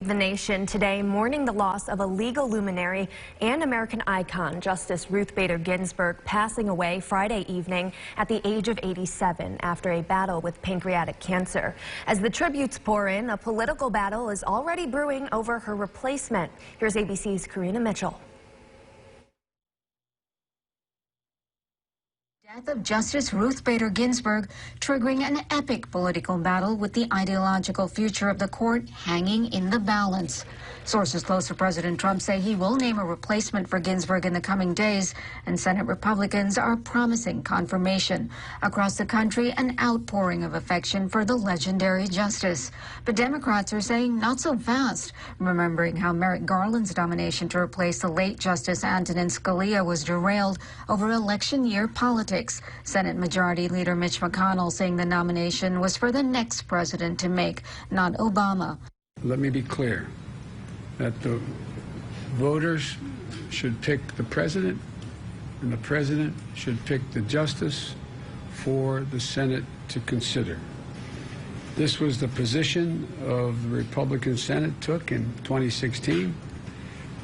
The nation today mourning the loss of a legal luminary and American icon, Justice Ruth Bader Ginsburg, passing away Friday evening at the age of 87 after a battle with pancreatic cancer. As the tributes pour in, a political battle is already brewing over her replacement. Here's ABC's Karina Mitchell. Death of Justice Ruth Bader Ginsburg triggering an epic political battle with the ideological future of the court hanging in the balance. Sources close to President Trump say he will name a replacement for Ginsburg in the coming days, and Senate Republicans are promising confirmation. Across the country, an outpouring of affection for the legendary justice. But Democrats are saying not so fast, remembering how Merrick Garland's nomination to replace the late Justice Antonin Scalia was derailed over election year politics. Senate Majority Leader Mitch McConnell saying the nomination was for the next president to make, not Obama. Let me be clear that the voters should pick the president, and the president should pick the justice for the Senate to consider. This was the position of the Republican Senate took in 2016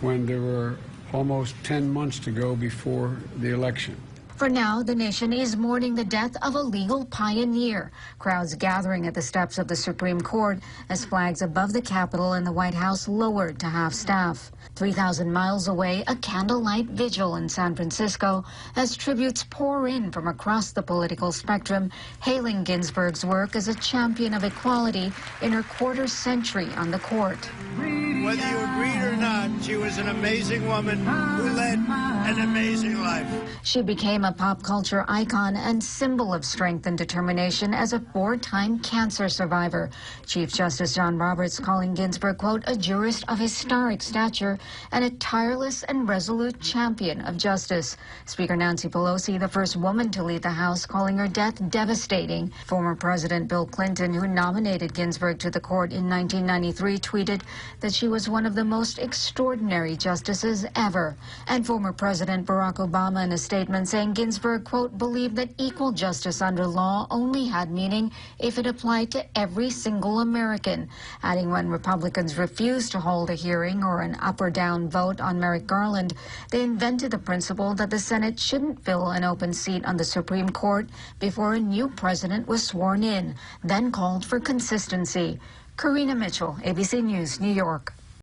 when there were almost 10 months to go before the election. For now, the nation is mourning the death of a legal pioneer. Crowds gathering at the steps of the Supreme Court as flags above the Capitol and the White House lowered to half-staff. 3,000 miles away, a candlelight vigil in San Francisco as tributes pour in from across the political spectrum, hailing Ginsburg's work as a champion of equality in her quarter century on the court. Whether you agreed or not, she was an amazing woman who led an amazing life. She became a pop culture icon and symbol of strength and determination as a four-time cancer survivor. Chief Justice John Roberts calling Ginsburg, quote, a jurist of historic stature and a tireless and resolute champion of justice. Speaker Nancy Pelosi, the first woman to lead the House, calling her death devastating. Former President Bill Clinton, who nominated Ginsburg to the court in 1993, tweeted that she was one of the most extraordinary justices ever. And former President Barack Obama in a statement saying Ginsburg, quote, believed that equal justice under law only had meaning if it applied to every single American, adding when Republicans refused to hold a hearing or an up or down vote on Merrick Garland, they invented the principle that the Senate shouldn't fill an open seat on the Supreme Court before a new president was sworn in, then called for consistency. Karina Mitchell, ABC News, New York.